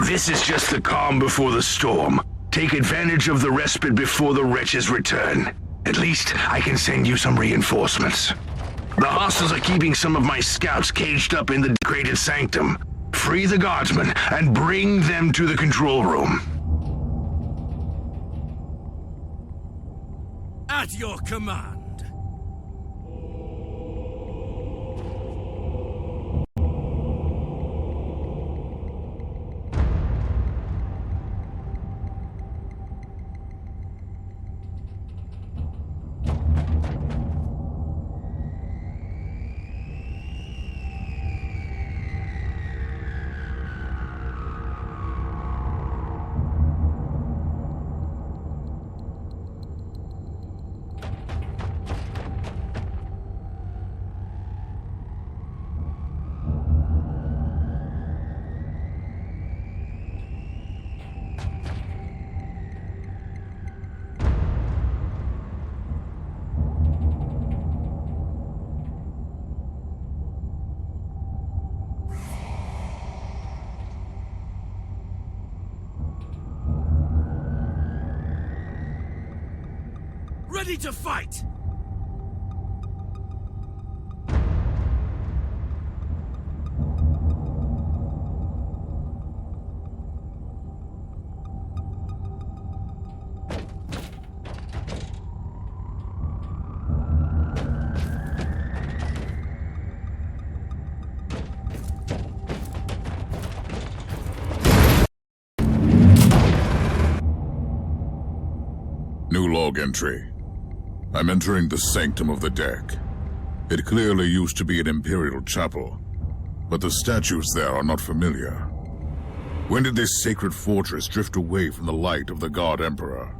This is just the calm before the storm. Take advantage of the respite before the wretches return. At least I can send you some reinforcements. The hostiles are keeping some of my scouts caged up in the degraded sanctum. Free the guardsmen and bring them to the control room. At your command. Ready to fight! New log entry. I'm entering the sanctum of the deck. It clearly used to be an imperial chapel, but the statues there are not familiar. When did this sacred fortress drift away from the light of the God Emperor?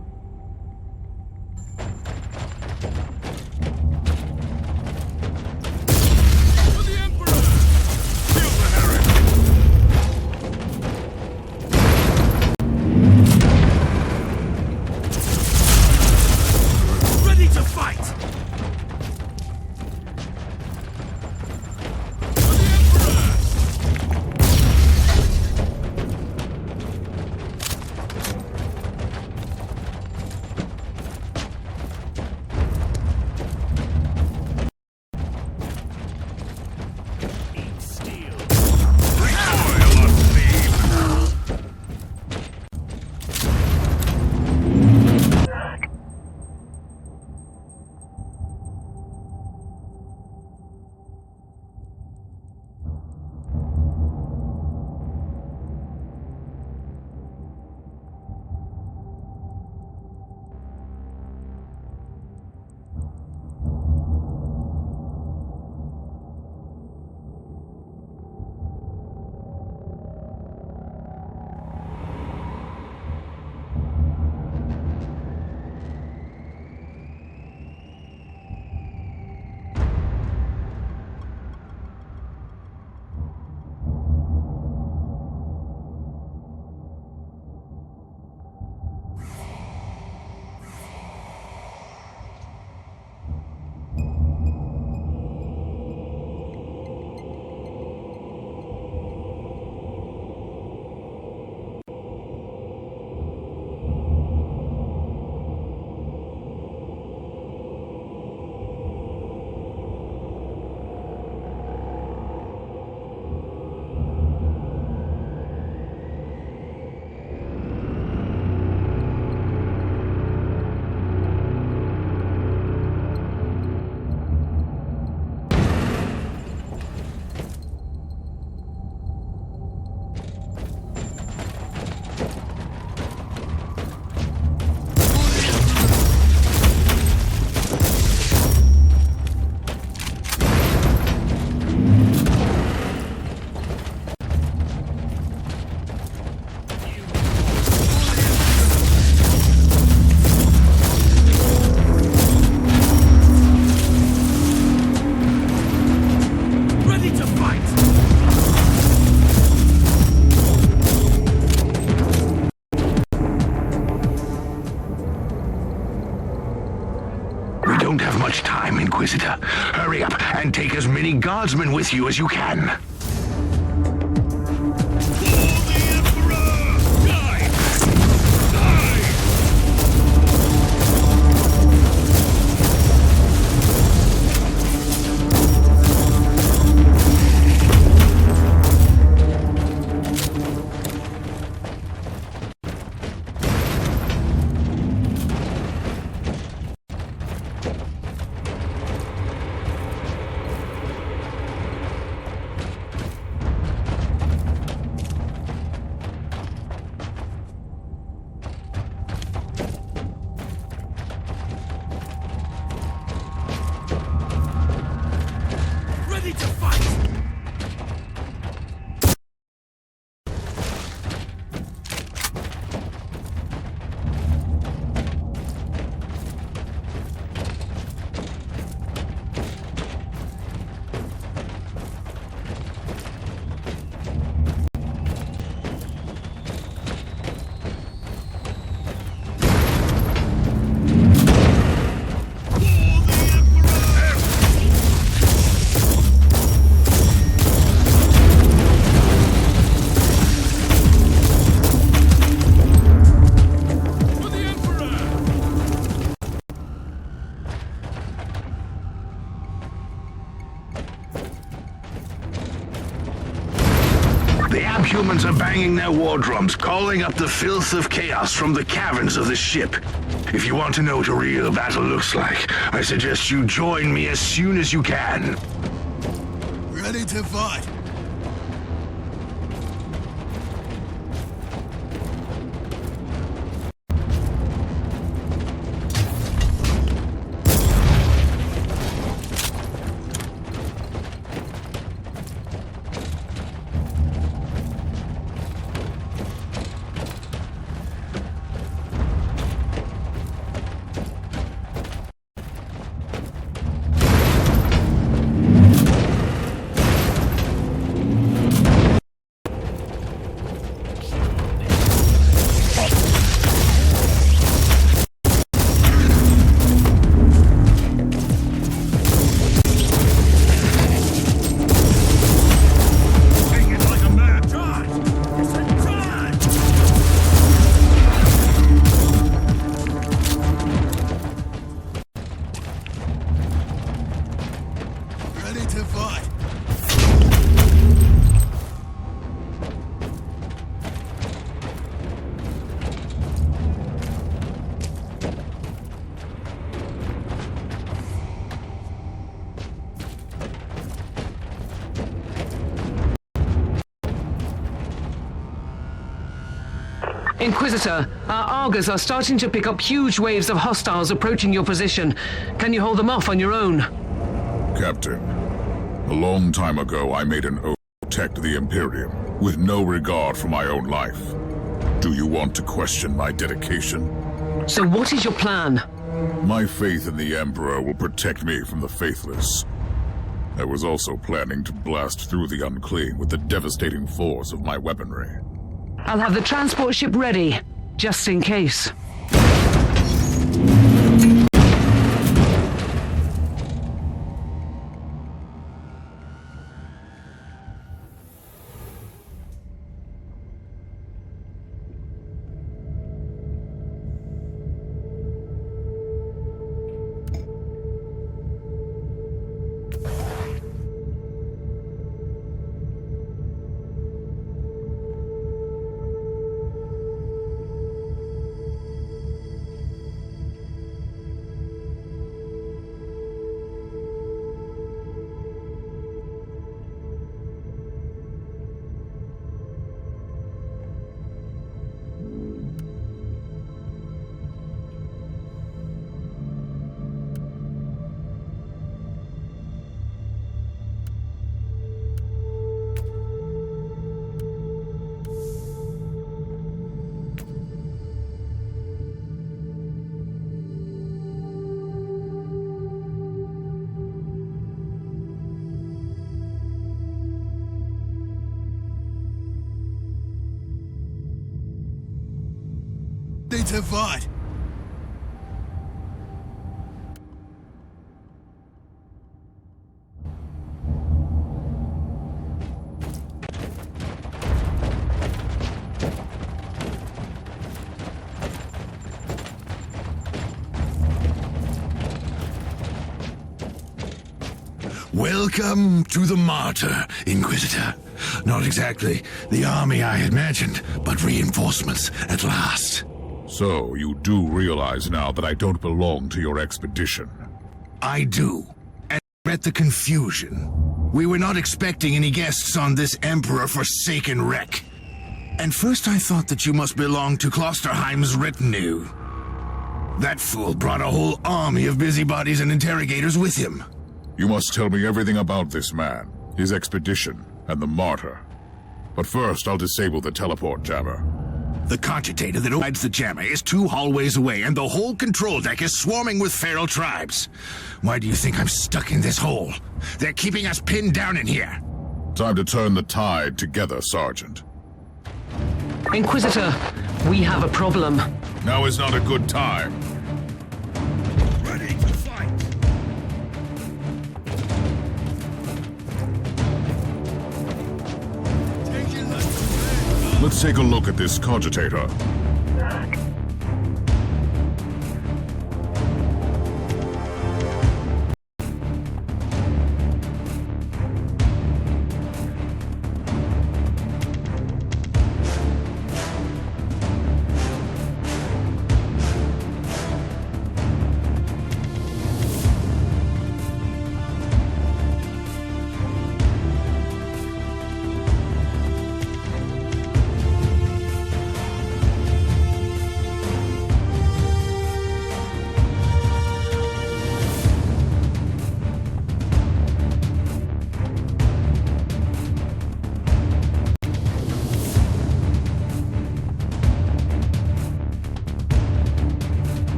don't have much time, Inquisitor. Hurry up and take as many guardsmen with you as you can. For the Emperor! subhumans are banging their war drums, calling up the filth of chaos from the caverns of the ship. If you want to know what a real battle looks like, I suggest you join me as soon as you can. Ready to fight. Inquisitor, our Argos are starting to pick up huge waves of hostiles approaching your position. Can you hold them off on your own? Captain, a long time ago I made an oath to protect the Imperium, with no regard for my own life. Do you want to question my dedication? So what is your plan? My faith in the Emperor will protect me from the faithless. I was also planning to blast through the unclean with the devastating force of my weaponry. I'll have the transport ship ready, just in case. Ready to fight. Welcome to the Martyr, Inquisitor. Not exactly the army I had imagined, but reinforcements at last. So, you do realize now that I don't belong to your expedition? I do. And at the confusion. We were not expecting any guests on this Emperor-forsaken wreck. And first I thought that you must belong to Klosterheim's retinue. That fool brought a whole army of busybodies and interrogators with him. You must tell me everything about this man, his expedition, and the Martyr. But first, I'll disable the teleport jammer. The cogitator that rides the jammer is 2 hallways away, and the whole control deck is swarming with feral tribes. Why do you think I'm stuck in this hole? They're keeping us pinned down in here. Time to turn the tide together, Sergeant. Inquisitor, we have a problem. Now is not a good time. Ready to fight. Taking us to Let's take a look at this cogitator.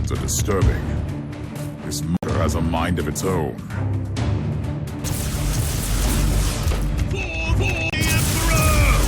actions are disturbing. This Martyr has a mind of its own. For the Emperor!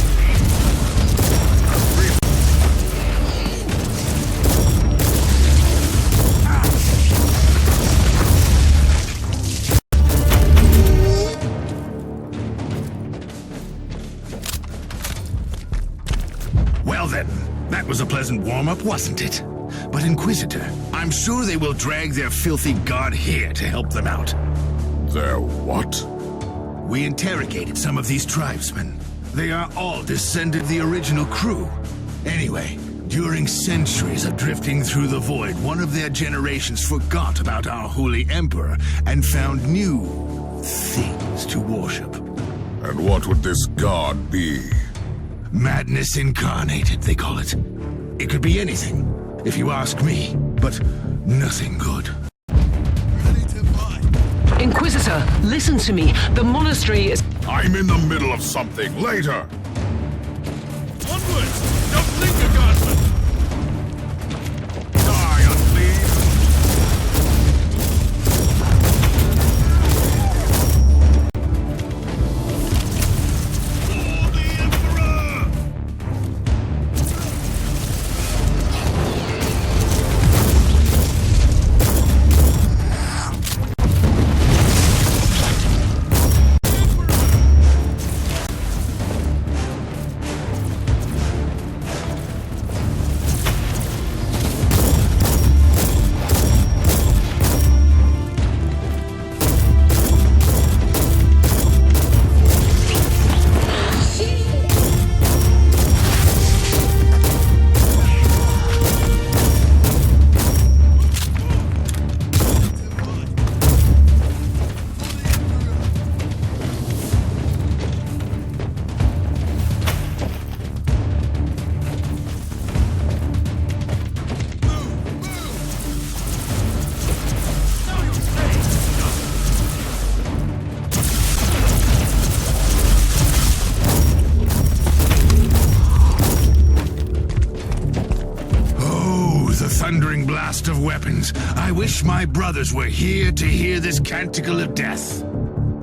Well then, that was a pleasant warm-up, wasn't it? But Inquisitor, I'm sure they will drag their filthy god here to help them out. Their what? We interrogated some of these tribesmen. They are all descended of the original crew. Anyway, during centuries of drifting through the void, one of their generations forgot about our holy emperor and found new things to worship. And what would this god be? Madness incarnated, they call it. It could be anything, if you ask me, but nothing good. Ready to fight! Inquisitor, listen to me. The monastery is... I'm in the middle of something. Later! Onward! Don't linger, guardsmen! Die, unclean! For the Emperor! Thundering blast of weapons. I wish my brothers were here to hear this canticle of death.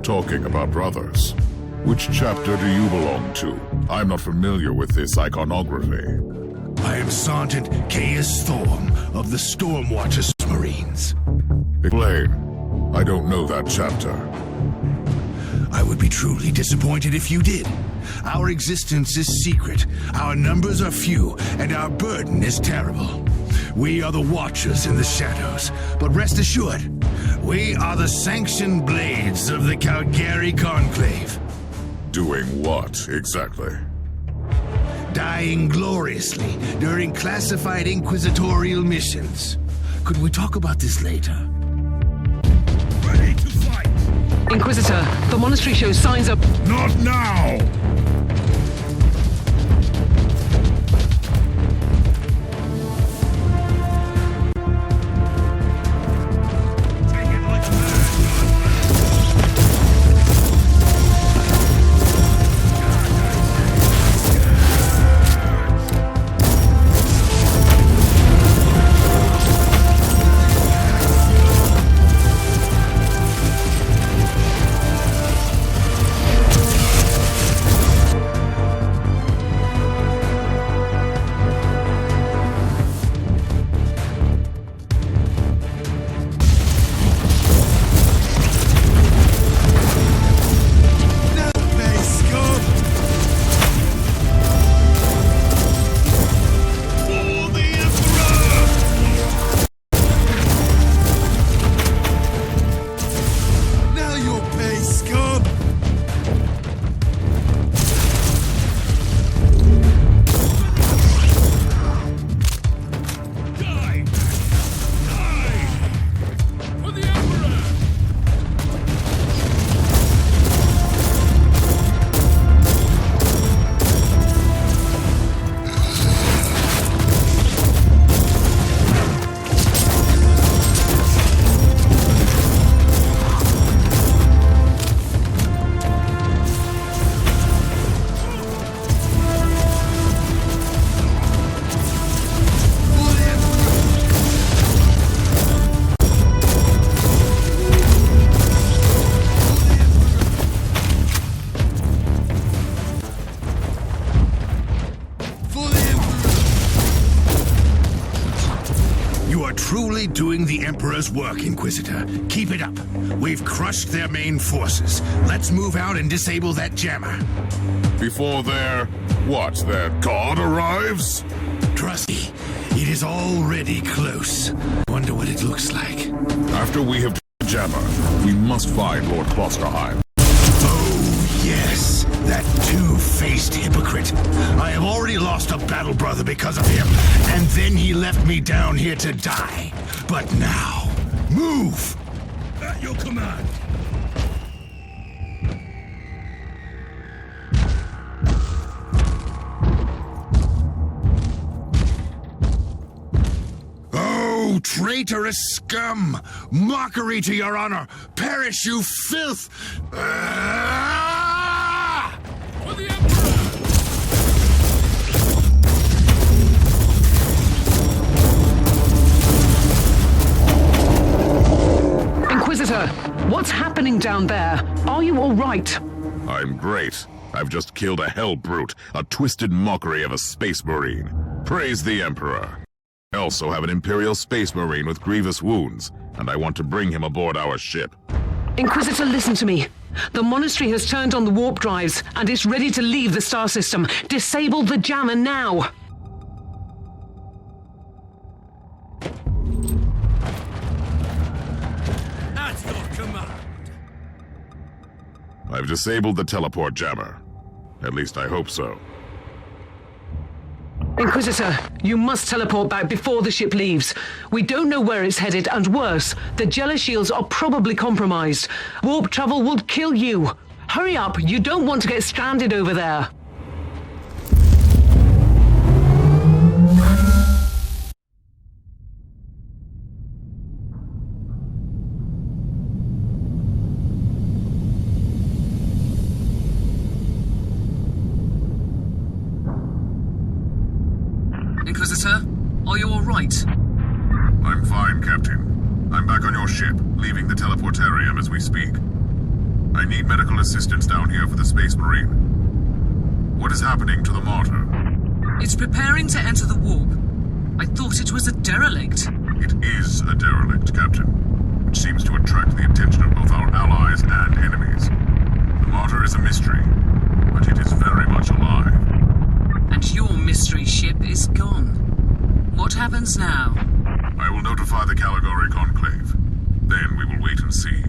Talking about brothers, which chapter do you belong to? I'm not familiar with this iconography. I am Sergeant Caius Thorm of the Stormwatcher Marines. Explain. I don't know that chapter. I would be truly disappointed if you did. Our existence is secret, our numbers are few, and our burden is terrible. We are the Watchers in the shadows, but rest assured, we are the sanctioned blades of the Calgary Conclave. Doing what, exactly? Dying gloriously during classified inquisitorial missions. Could we talk about this later? Ready to fight! Inquisitor, the monastery shows signs of... Not now! Take it like a man! doing the Emperor's work, Inquisitor. Keep it up. We've crushed their main forces. Let's move out and disable that jammer. Before their god arrives? Trust me, it is already close. Wonder what it looks like. After we have the jammer, we must find Lord Klosterheim. Oh, yes. That two-faced hypocrite. I have already lost a battle brother because of him, and then he left me down here to die. But now, move! At your command. Oh, traitorous scum! Mockery to your honor! Perish, you filth! For the Emperor! Inquisitor, what's happening down there? Are you all right? I'm great. I've just killed a hell brute, a twisted mockery of a space marine. Praise the Emperor. I also have an Imperial space marine with grievous wounds, and I want to bring him aboard our ship. Inquisitor, listen to me. The monastery has turned on the warp drives, and it's ready to leave the star system. Disable the jammer now! At your command. I've disabled the teleport jammer. At least I hope so. Inquisitor, you must teleport back before the ship leaves. We don't know where it's headed, and worse, the Jella shields are probably compromised. Warp travel will kill you. Hurry up, you don't want to get stranded over there. Inquisitor, are you all right? I'm fine, Captain. I'm back on your ship, leaving the teleportarium as we speak. I need medical assistance down here for the Space Marine. What is happening to the Martyr? It's preparing to enter the warp. I thought it was a derelict. It is a derelict, Captain, which seems to attract the attention of both our allies and enemies. The Martyr is a mystery, but it is very much alive. And your mystery ship is gone. What happens now? I will notify the Caligari Conclave. Then we will wait and see.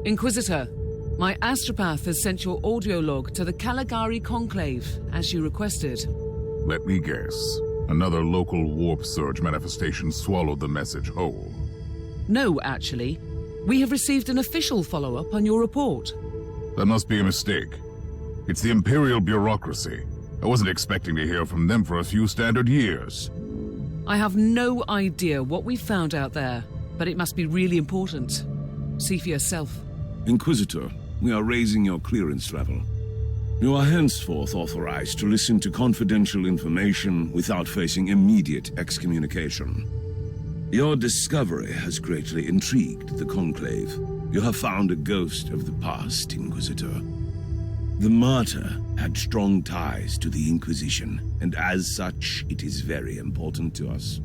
Inquisitor, my astropath has sent your audio log to the Caligari Conclave, as you requested. Let me guess. Another local warp surge manifestation swallowed the message whole. No, actually. We have received an official follow-up on your report. That must be a mistake. It's the Imperial bureaucracy. I wasn't expecting to hear from them for a few standard years. I have no idea what we found out there, but it must be really important. See for yourself. Inquisitor, we are raising your clearance level. You are henceforth authorized to listen to confidential information without facing immediate excommunication. Your discovery has greatly intrigued the Conclave. You have found a ghost of the past, Inquisitor. The Martyr had strong ties to the Inquisition, and as such, it is very important to us.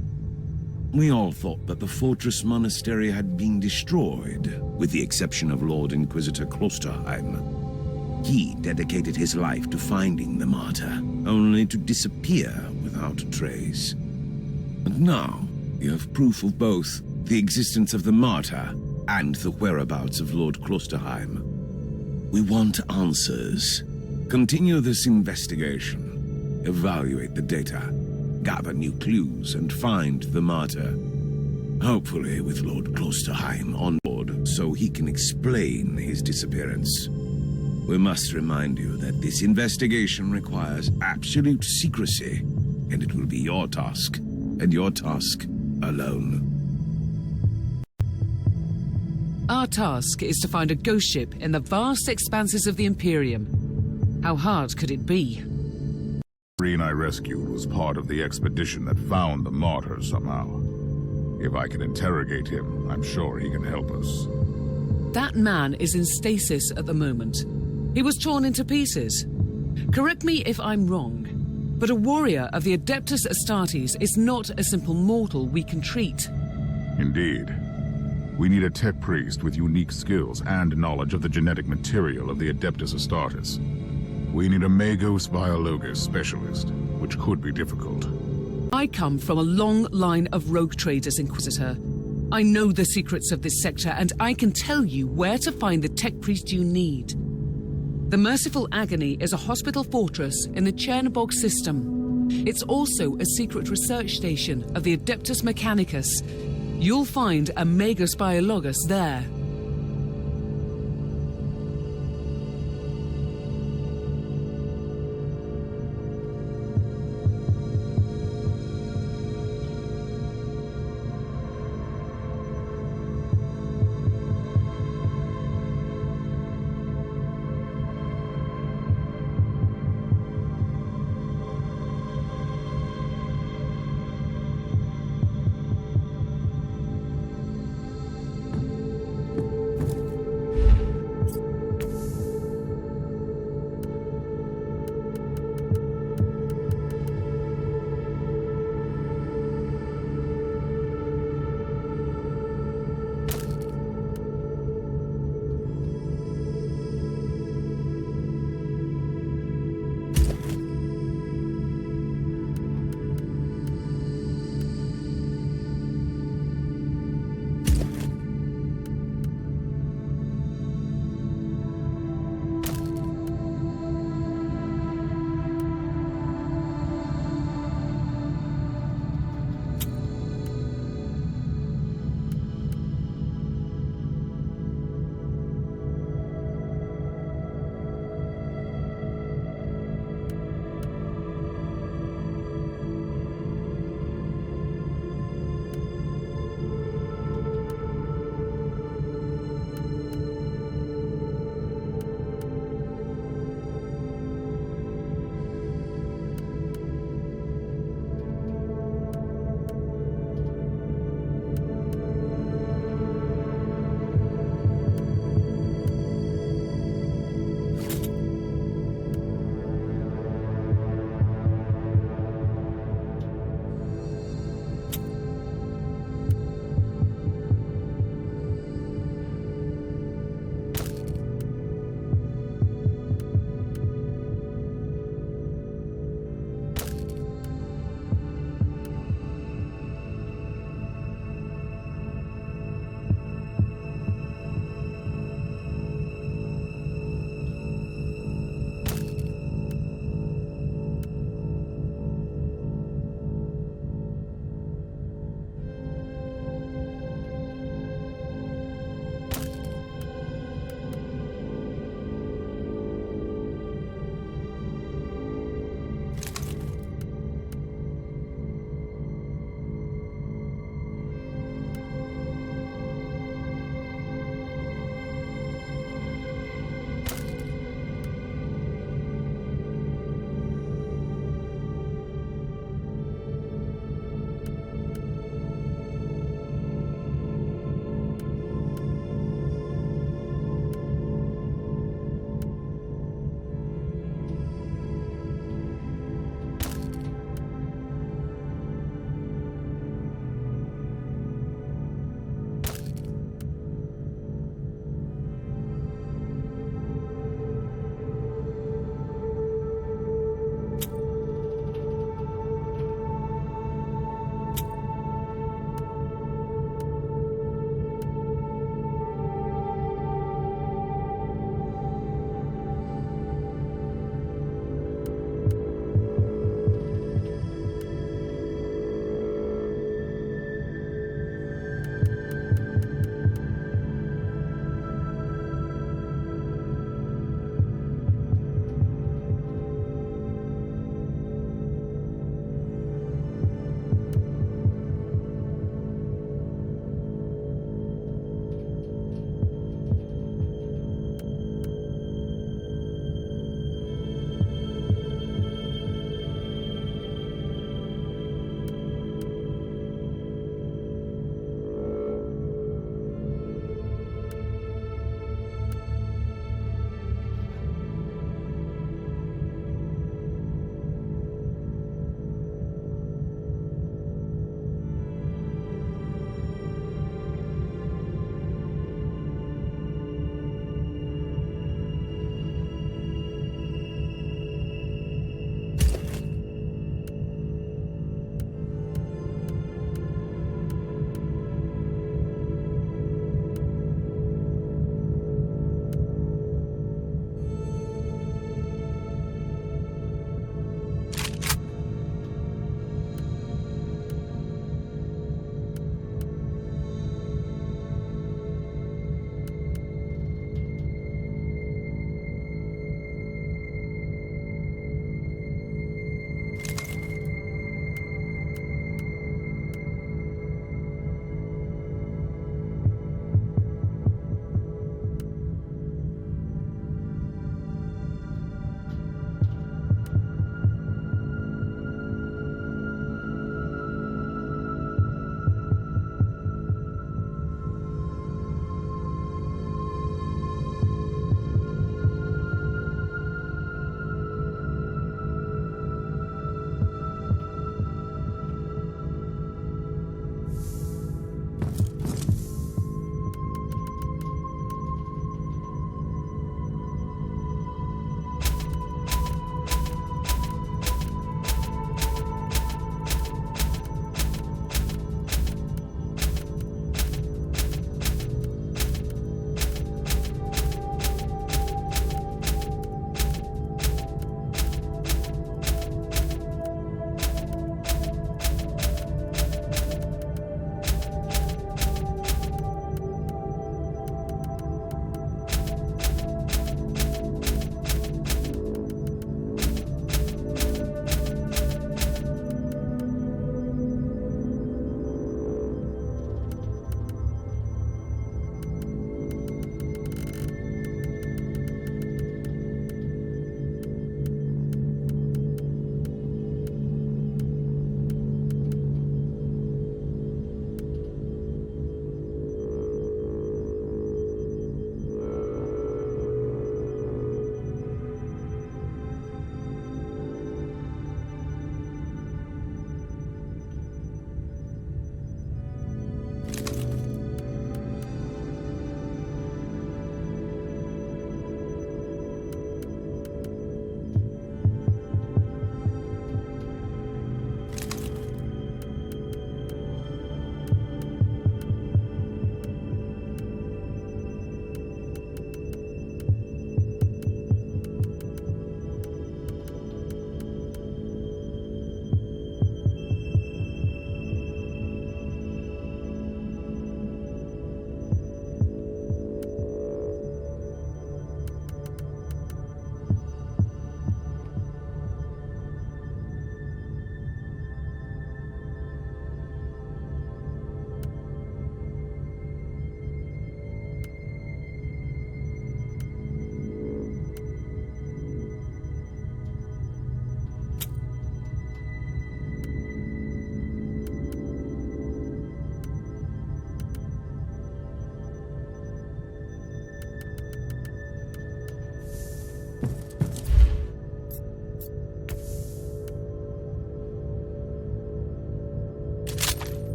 We all thought that the Fortress Monastery had been destroyed, with the exception of Lord Inquisitor Klosterheim. He dedicated his life to finding the Martyr, only to disappear without a trace. And now, you have proof of both the existence of the Martyr and the whereabouts of Lord Klosterheim. We want answers. Continue this investigation. Evaluate the data. Gather new clues and find the Martyr. Hopefully with Lord Klosterheim on board so he can explain his disappearance. We must remind you that this investigation requires absolute secrecy. and it will be your task, and your task alone. Our task is to find a ghost ship in the vast expanses of the Imperium. How hard could it be? The Marine I rescued was part of the expedition that found the Martyr somehow. If I can interrogate him, I'm sure he can help us. That man is in stasis at the moment. He was torn into pieces. Correct me if I'm wrong, but a warrior of the Adeptus Astartes is not a simple mortal we can treat. Indeed. We need a tech priest with unique skills and knowledge of the genetic material of the Adeptus Astartes. We need a Magos Biologos specialist, which could be difficult. I come from a long line of rogue traders, Inquisitor. I know the secrets of this sector, and I can tell you where to find the tech priest you need. The Merciful Agony is a hospital fortress in the Chernobog system. It's also a secret research station of the Adeptus Mechanicus. You'll find a Magos Biologos there.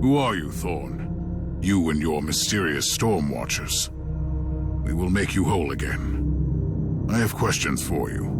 Who are you, Thorn? You and your mysterious Storm Watchers. We will make you whole again. I have questions for you.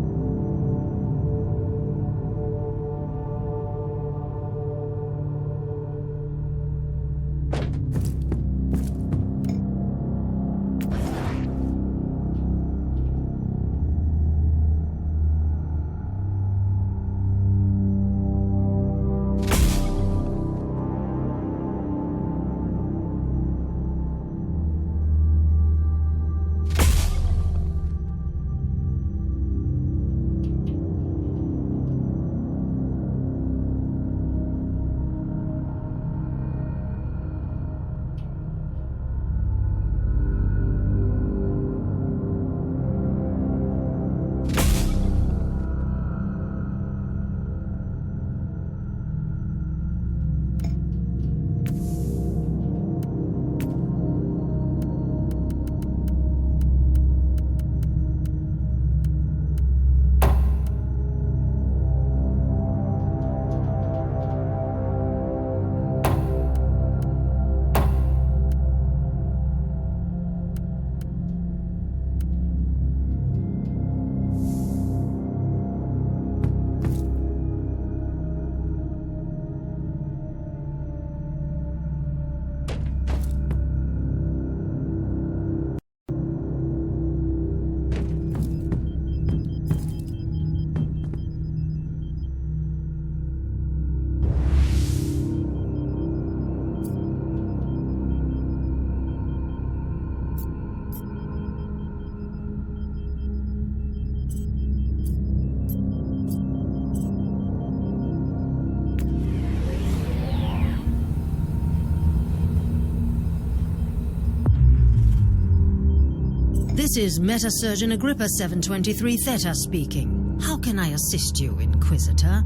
This is Meta-Surgeon Agrippa 723 Theta speaking. How can I assist you, Inquisitor?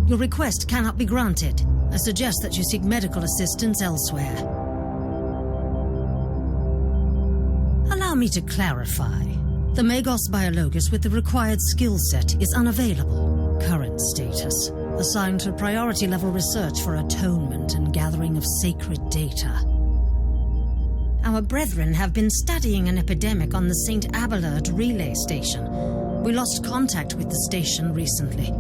Your request cannot be granted. I suggest that you seek medical assistance elsewhere. Allow me to clarify. The Magos Biologus with the required skill set is unavailable. Current status: assigned to priority level research for atonement and gathering of sacred data. Our brethren have been studying an epidemic on the St. Abelard relay station. We lost contact with the station recently.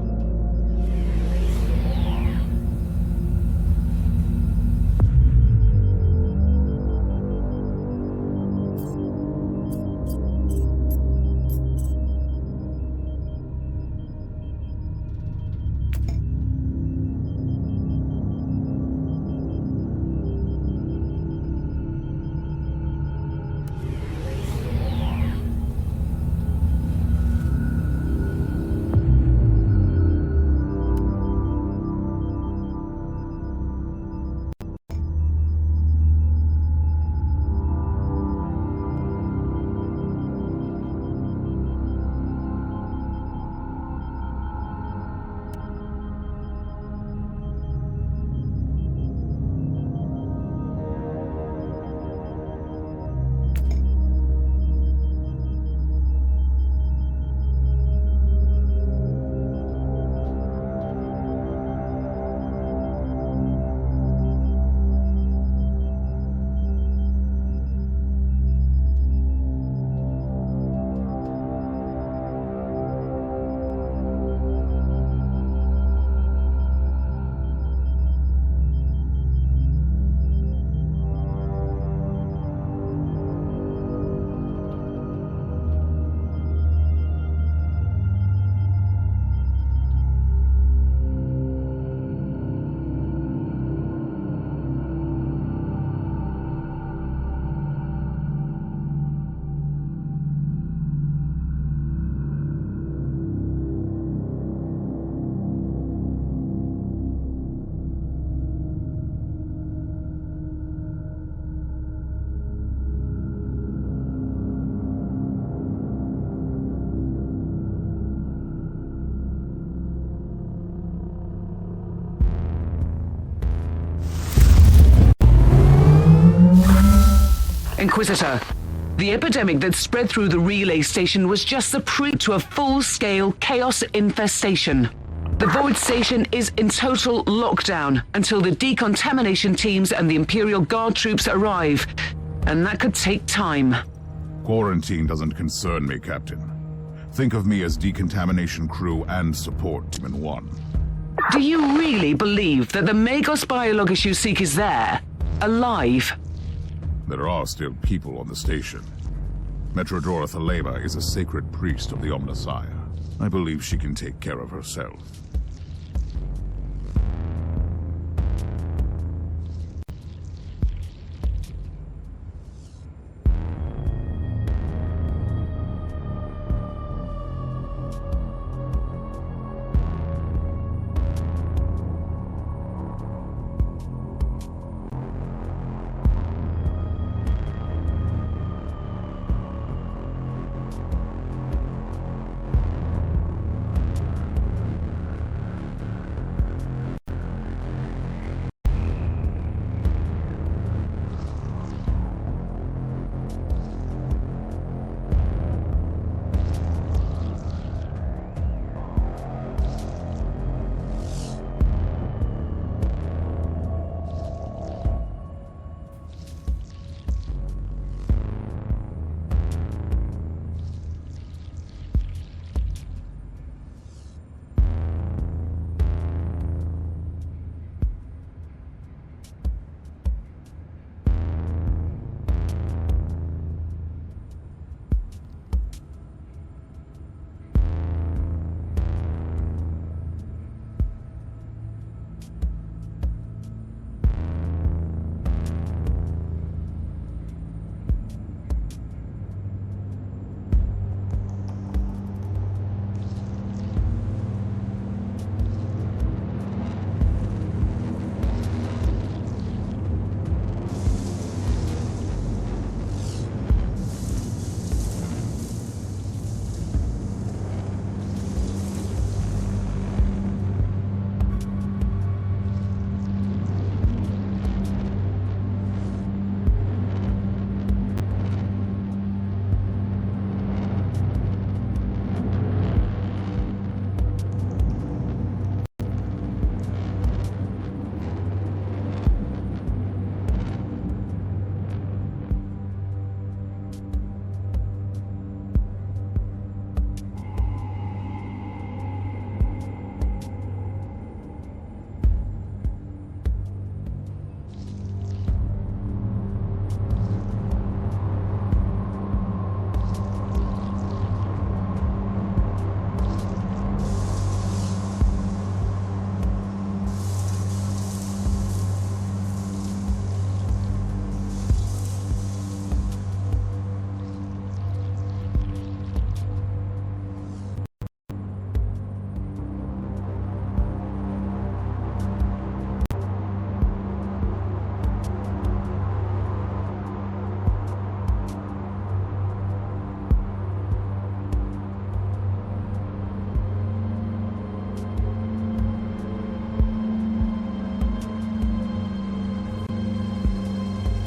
Inquisitor, the epidemic that spread through the relay station was just the prelude to a full-scale chaos infestation. The Void Station is in total lockdown until the decontamination teams and the Imperial Guard troops arrive. And that could take time. Quarantine doesn't concern me, Captain. Think of me as decontamination crew and support team in one. Do you really believe that the Magos Biologus you seek is there? Alive? There are still people on the station. Metrodora Thalema is a sacred priest of the Omnissiah. I believe she can take care of herself.